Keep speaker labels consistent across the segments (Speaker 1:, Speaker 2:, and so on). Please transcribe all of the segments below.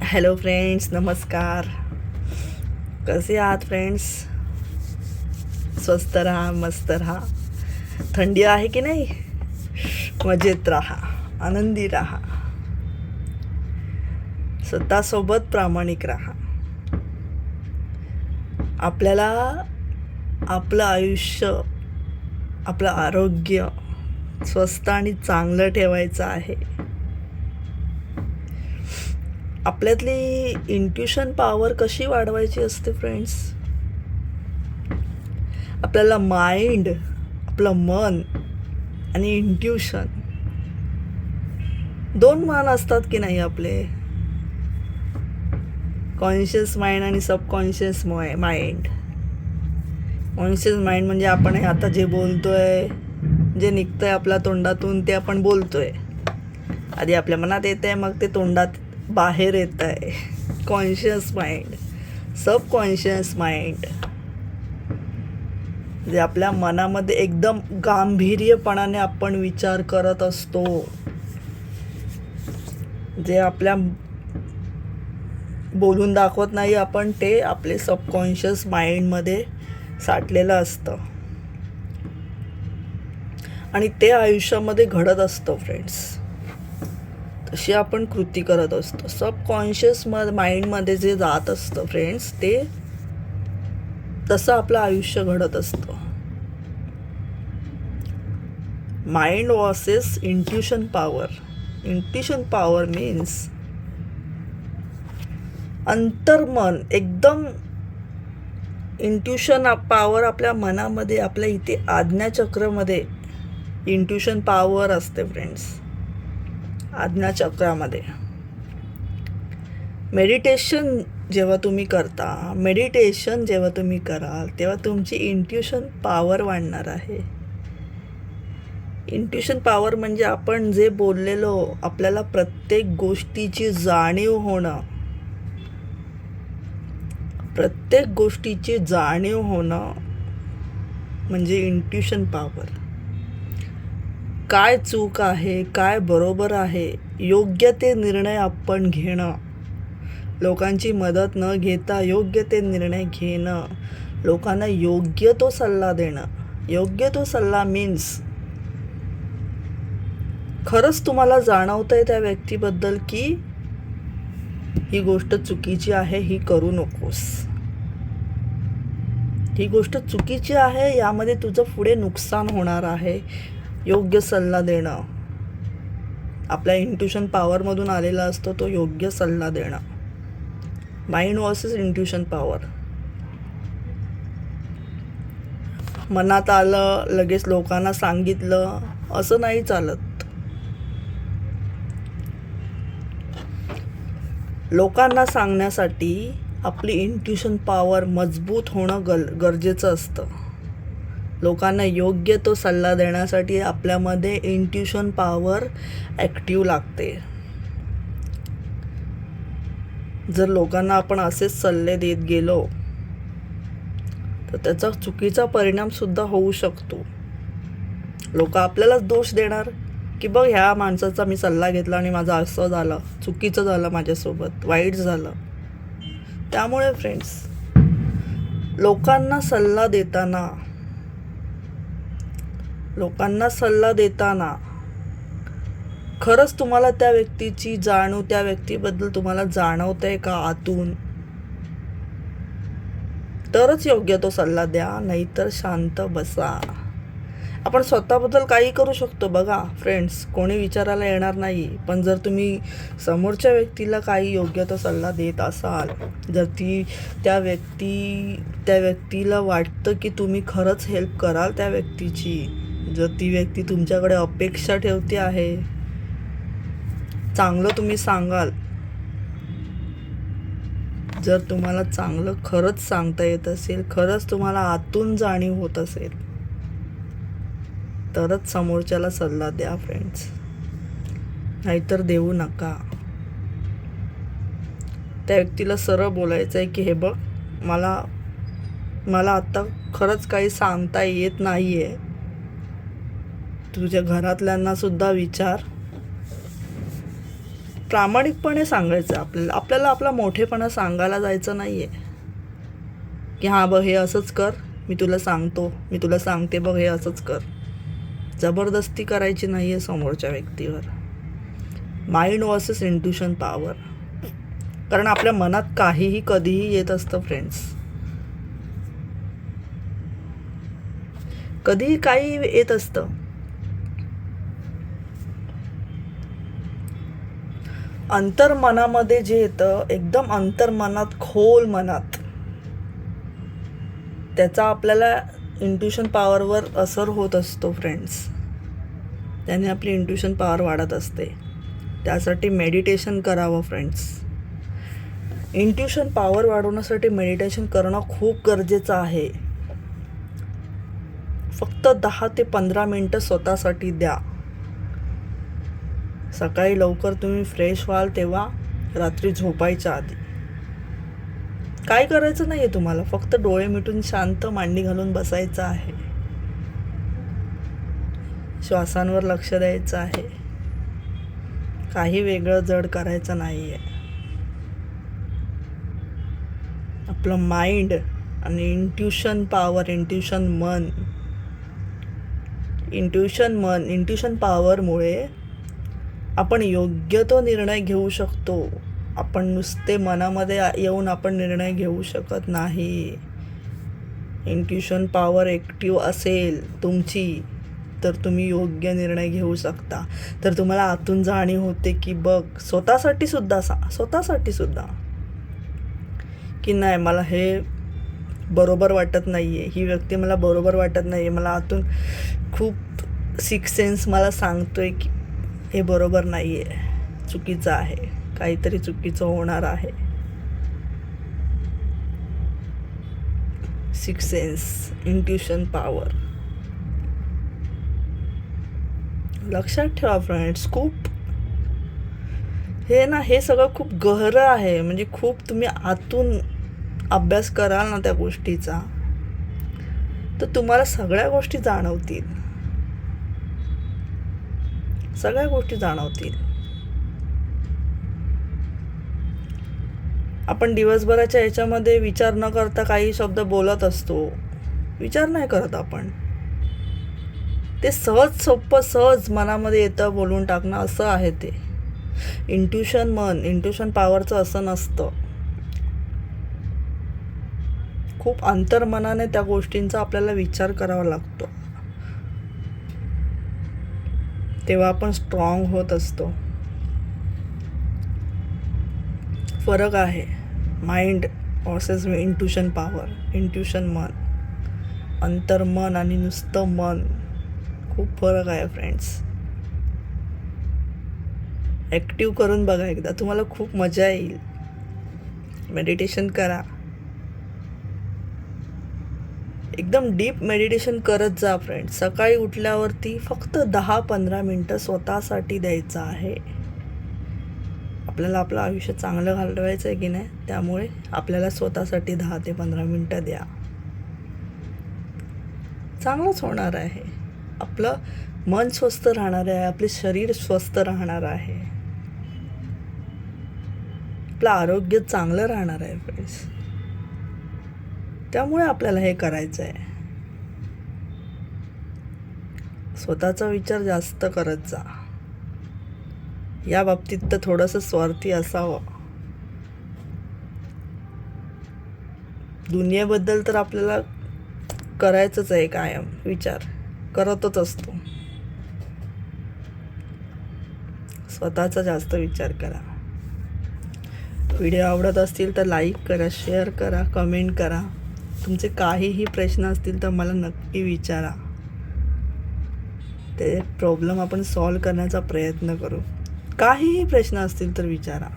Speaker 1: Hello friends, नमस्कार. कसे आहात फ्रेंड्स? स्वस्त राहा, मस्त राहा. थंडी आहे की नाही? मजेत राहा, आनंदी राहा, स्वतःसोबत प्रामाणिक राहा. आपल्याला आपलं आयुष्य, आपलं आरोग्य स्वस्थ आणि चांगलं ठेवायचं आहे. आपल्यातली इंट्युशन पॉवर कशी वाढवायची असते फ्रेंड्स? आपल्याला माइंड, आपलं मन आणि इंट्युशन, दोन मन असतात की नाही आपले? कॉन्शियस माइंड आणि सबकॉन्शियस माइंड. कॉन्शियस माइंड म्हणजे आपण आता जे बोलतोय, जे निघतंय आपल्या तोंडातून, ते आपण बोलतोय. आधी आपल्या मनात येत आहे, मग ते तोंडात बाहेर येत आहे. Conscious mind. सबकॉन्शियस माइंड जे आपल्या मनामध्ये एकदम गांभीर्यपणाने आपण विचार करत असतो, जे आपल्या बोलून दाखवत नाही आपण, ते आपले सबकॉन्शियस माइंडमध्ये साठलेलं असतं आणि ते आयुष्यामध्ये घडत असतं फ्रेंड्स. तशी आपण कृती करत असतो. सबकॉन्शियस माइंडमध्ये जे जात असतं फ्रेंड्स, ते तसं आपलं आयुष्य घडत असतं. Mind versus intuition power. Intuition power means अंतर्मन, एकदम इंट्युशन पॉवर आपल्या मनामध्ये, आपल्या इथे आज्ञाचक्रामध्ये इंट्युशन पॉवर असते फ्रेंड्स. आज्ञाचक्रामध्ये मेडिटेशन जेव्हा तुम्ही कराल, तेव्हा तुमची इंट्युशन पॉवर वाढणार आहे. इंट्युशन पॉवर म्हणजे आपण जे बोललेलो, आपल्याला प्रत्येक गोष्टीची जाणीव होणं, म्हणजे इंट्युशन पॉवर. काय चूक आहे, काय बरोबर आहे, योग्य ते निर्णय आपण घेणं, लोकांची मदत न घेता योग्य ते निर्णय घेणं, लोकांना योग्य तो सल्ला देणं. योग्य तो सल्ला मीन्स खरंच तुम्हाला जाणवतंय त्या व्यक्तीबद्दल की ही गोष्ट चुकीची आहे, ही करू नकोस, ही गोष्ट चुकीची आहे, यामध्ये तुझं पुढे नुकसान होणार आहे. योग्य सल्ला देणं आपल्या इंट्युशन पॉवरमधून आलेला असतो, तो योग्य सल्ला देणं. Mind versus intuition power. मनात आलं लगेच लोकांना सांगितलं असं नाही चालत. लोकांना सांगण्यासाठी आपली इंट्युशन पॉवर मजबूत होणं गरजेचं असतं. लोकांना योग्य तो सल्ला देण्यासाठी आपल्यामध्ये इंट्युशन पॉवर ॲक्टिव्ह लागते. जर लोकांना आपण असेच सल्ले देत गेलो तर त्याचा चुकीचा परिणामसुद्धा होऊ शकतो. लोक आपल्यालाच दोष देणार की बघ, ह्या माणसाचा मी सल्ला घेतला आणि माझं असं झालं, चुकीचं झालं, माझ्यासोबत वाईट झालं. त्यामुळे फ्रेंड्स, लोकांना सल्ला देताना खरंच तुम्हाला त्या व्यक्तीची जाणीव, त्या व्यक्तीबद्दल तुम्हाला जाणवतंय का आतून, तरच योग्य तो सल्ला द्या, नाहीतर शांत बसा. आपण स्वतःबद्दल काही करू शकतो बघा फ्रेंड्स, कोणी विचारायला येणार नाही. पण जर तुम्ही समोरच्या व्यक्तीला काही योग्य तो सल्ला देत असाल, जर त्या व्यक्तीला वाटतं की तुम्ही खरंच हेल्प कराल त्या व्यक्तीची, जर ती व्यक्ती तुमच्याकडे अपेक्षा ठेवते आहे, चांगलं तुम्ही सांगाल, जर तुम्हाला चांगलं खरंच सांगता येत असेल, खरंच तुम्हाला आतून जाणीव होत असेल, तरच समोरच्याला सल्ला द्या फ्रेंड्स, नाहीतर देऊ नका. त्या व्यक्तीला सरळ बोलायचं आहे की हे बघ, मला आता खरंच काही सांगता येत नाही आहे. तुझ्या घरातल्यांना सुद्धा विचार, प्रामाणिकपणे सांगायचं आपल्याला आपला मोठेपणा सांगायला जायचं नाही आहे की हां बघ हे असंच कर, मी तुला सांगते बघ हे असंच कर. जबरदस्ती करायची नाही आहे समोरच्या व्यक्तीवर. Mind versus intuition power. कारण आपल्या मनात काहीही कधीही येत असतं फ्रेंड्स. कधीही काही येत असतं. अंतर्मनामध्ये जे येतं, एकदम अंतर्मनात, खोल मनात, त्याचा आपल्याला इंट्युशन पॉवरवर असर होत असतो फ्रेंड्स. त्याने आपली इंट्युशन पॉवर वाढत असते. त्यासाठी मेडिटेशन करावं फ्रेंड्स. इंट्युशन पॉवर वाढवण्यासाठी मेडिटेशन करणं खूप गरजेचं आहे. फक्त 10 ते 15 मिनटं स्वतःसाठी द्या. सकाळी लवकर तुम्ही फ्रेश व्हाल तेव्हा, रात्री झोपायच्या आधी. काय करायचं नाही आहे तुम्हाला, फक्त डोळे मिटून शांत मांडी घालून बसायचं आहे. श्वासांवर लक्ष द्यायचं आहे. काही वेगळं जड करायचं नाही आहे. आपलं माइंड आणि इंट्युशन पॉवर, इंट्युशन पॉवरमुळे आपण योग्य तो निर्णय घेऊ शकतो. आपण नुसते मनामध्ये येऊन आपण निर्णय घेऊ शकत नाही. इंट्युशन पॉवर ॲक्टिव्ह असेल तुमची तर तुम्ही योग्य निर्णय घेऊ शकता. तर तुम्हाला आतून जाणीव होते की बघ, स्वतःसाठी सुद्धा की नाही मला हे बरोबर वाटत नाही आहे, ही व्यक्ती मला बरोबर वाटत नाही आहे. मला आतून खूप सिक्स सेन्स मला सांगतो आहे की हे बरोबर नाही आहे, चुकीचं आहे, काहीतरी चुकीचं होणार आहे. Six sense, intuition power. लक्षात ठेवा फ्रेंड्स. हे सगळं खूप गहरं आहे. म्हणजे खूप तुम्ही आतून अभ्यास कराल ना त्या गोष्टीचा, तर तुम्हाला सगळ्या गोष्टी जाणवतील. आपण दिवसभराच्या ह्याच्यामध्ये विचार न करता काही शब्द बोलत असतो. विचार नाही करत आपण. ते सहज मनामध्ये येतं, बोलून टाकणं, असं आहे ते. इंट्युशन पॉवरचं असं नसतं. खूप अंतर्मनाने त्या गोष्टींचा आपल्याला विचार करावा लागतो. तेव्हा आपण स्ट्रॉंग होत असतो. फरक आहे mind versus intuition power. Intuition मन, अंतर्मन आणि नुसतं मन, खूप फरक आहे फ्रेंड्स. ॲक्टिव्ह करून बघा एकदा, तुम्हाला खूप मजा येईल. मेडिटेशन करा, एकदम डीप मेडिटेशन करत जा फ्रेंड्स. सकाळी उठल्यावरती फक्त 10-15 मिनटं स्वतःसाठी द्यायचं आहे. आपल्याला आपलं आयुष्य चांगलं घालवायचं आहे की नाही, त्यामुळे आपल्याला स्वतःसाठी 10 ते 15 मिनटं द्या. चांगलंच होणार आहे. आपलं मन स्वस्थ राहणार आहे, आपले शरीर स्वस्थ राहणार आहे, आपलं आरोग्य चांगलं राहणार आहे फ्रेंड्स. त्यामुळे आपल्याला हे करायचं आहे. स्वतःचा विचार जास्त करत जा. या बाबतीत तर थोडंसं स्वार्थी असावं. दुनियेबद्दल तर आपल्याला करायचंच आहे, कायम विचार करतच असतो. स्वतःचा जास्त विचार करा. व्हिडिओ आवडत असतील तर लाईक करा, शेअर करा, कमेंट करा. तुमचे काहीही प्रश्न असतील तर मला नक्की विचारा. ते प्रॉब्लेम आपण सॉल्व करण्याचा प्रयत्न करू. काहीही प्रश्न असतील तर विचारा,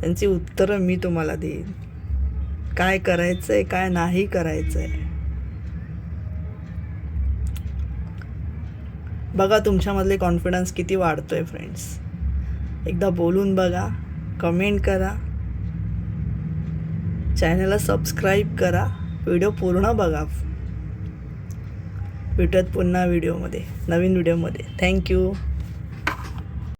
Speaker 1: त्यांची उत्तरं मी तुम्हाला देईन. काय करायचं आहे, काय नाही करायचं आहे, बघा तुमच्यामधले कॉन्फिडन्स किती वाढतो आहे फ्रेंड्स. एकदा बोलून बघा, कमेंट करा, चॅनलला सबस्क्राईब करा, व्हिडिओ पूर्ण बघा. भेटूयात पुन्हा नवीन व्हिडिओमध्ये. थँक्यू.